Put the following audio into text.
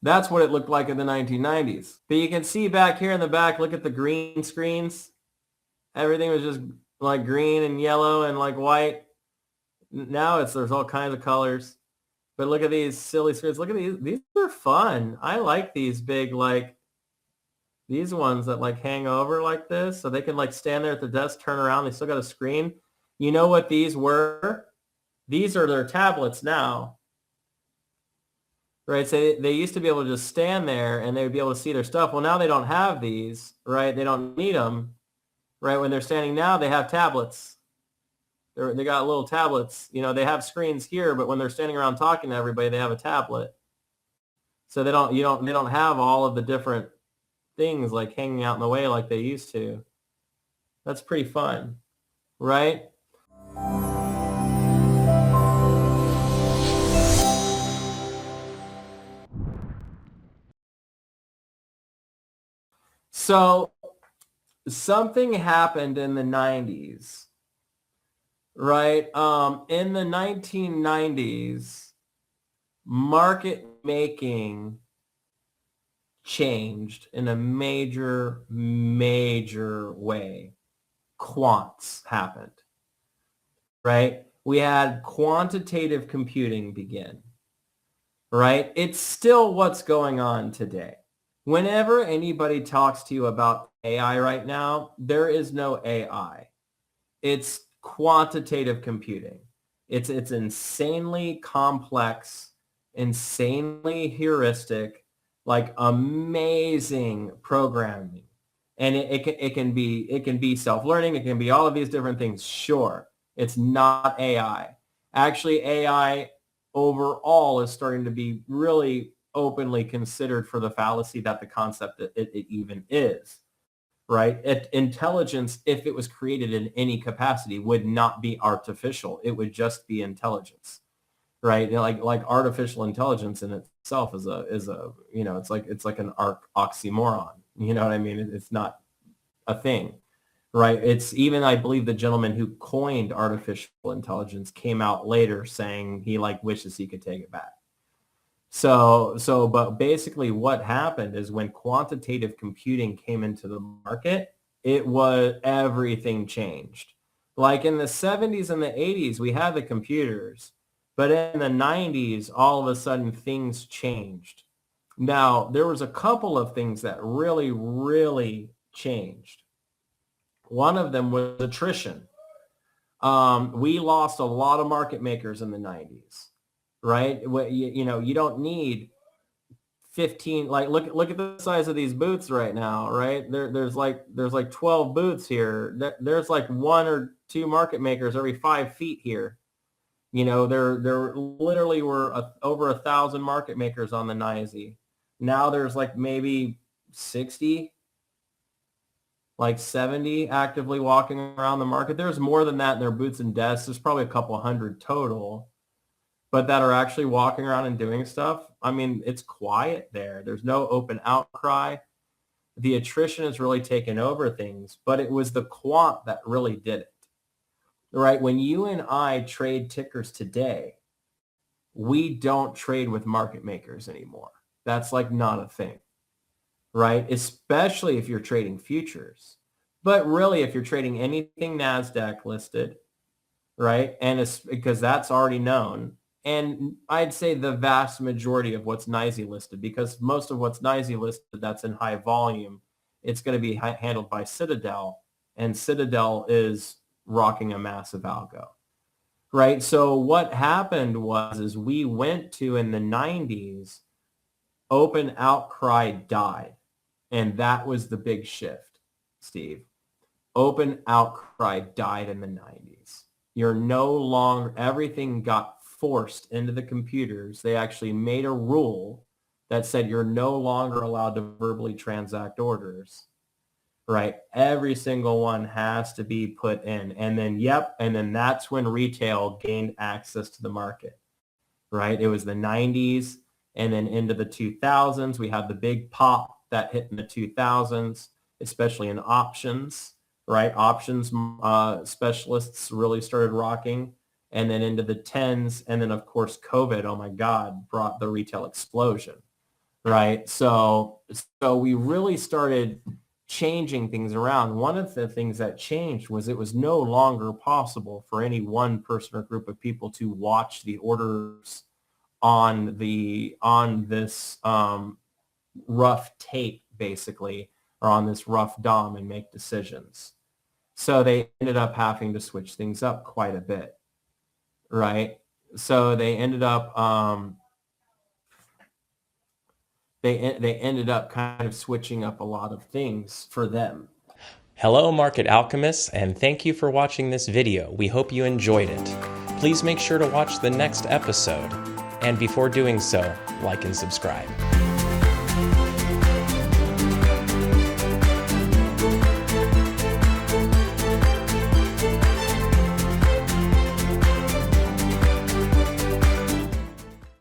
That's what it looked like in the 1990s. But you can see back here in the back, look at the green screens. Everything was just like green and yellow and like white. Now there's all kinds of colors. But look at these silly screens. Look at these. These are fun. I like these big, like these ones that like hang over like this. So they can like stand there at the desk, turn around. They still got a screen. You know what these were? These are their tablets now. Right? So they used to be able to just stand there and they would be able to see their stuff. Well, now they don't have these, right? They don't need them, right? When they're standing now, they have tablets. They got little tablets. You know, they have screens here, but when they're standing around talking to everybody, they have a tablet. So they don't have all of the different things like hanging out in the way like they used to. That's pretty fun, right? So something happened in the 90s, right? In the 1990s, market making changed in a major, major way. Quants happened, right? We had quantitative computing begin, right? It's still what's going on today. Whenever anybody talks to you about AI right now, there is no AI. It's quantitative computing. It's insanely complex, insanely heuristic, like amazing programming. And it can be self-learning. It can be all of these different things. Sure, it's not AI. Actually, AI overall is starting to be really openly considered for the fallacy that the concept that it even is, right? Intelligence, if it was created in any capacity, would not be artificial. It would just be intelligence, right? You know, like artificial intelligence in itself is a you know, it's like an oxymoron. You know what I mean? It's not a thing, right? It's even, I believe the gentleman who coined artificial intelligence came out later saying he like wishes he could take it back. But basically what happened is when quantitative computing came into the market, it was everything changed. Like in the 70s and the 80s, we had the computers, but in the 90s, all of a sudden things changed. Now, there was a couple of things that really, really changed. One of them was attrition. We lost a lot of market makers in the 90s, right? You know, you don't need 15, like look at the size of these booths right now, right? There's like 12 booths here. There's like one or two market makers every 5 feet here. You know, there literally were over 1,000 market makers on the NYSE. Now there's like maybe 60, like 70 actively walking around the market. There's more than that in their booths and desks. There's probably a couple hundred total, but that are actually walking around and doing stuff. I mean, it's quiet there. There's no open outcry. The attrition has really taken over things, but it was the quant that really did it, right? When you and I trade tickers today, we don't trade with market makers anymore. That's like not a thing, right? Especially if you're trading futures. But really, if you're trading anything NASDAQ listed, right? And it's because that's already known. And I'd say the vast majority of what's NYSE listed, because most of what's NYSE listed that's in high volume, it's going to be handled by Citadel. And Citadel is rocking a massive algo, right? So what happened is we went to, in the 90s, open outcry died. And that was the big shift, Steve. Open outcry died in the 90s. You're no longer, everything got forced into the computers. They actually made a rule that said you're no longer allowed to verbally transact orders, right? Every single one has to be put in. And then that's when retail gained access to the market, right? It was the 90s and then into the 2000s. We had the big pop that hit in the 2000s, especially in options, right? Options specialists really started rocking, and then into the 10s. And then, of course, COVID, oh my God, brought the retail explosion, right? So we really started changing things around. One of the things that changed was it was no longer possible for any one person or group of people to watch the orders on this rough tape, basically, or on this rough DOM and make decisions. So they ended up having to switch things up quite a bit, right? So they ended up they ended up kind of switching up a lot of things for them. Hello, Market Alchemists, and thank you for watching this video. We hope you enjoyed it. Please make sure to watch the next episode, and before doing so, like and subscribe.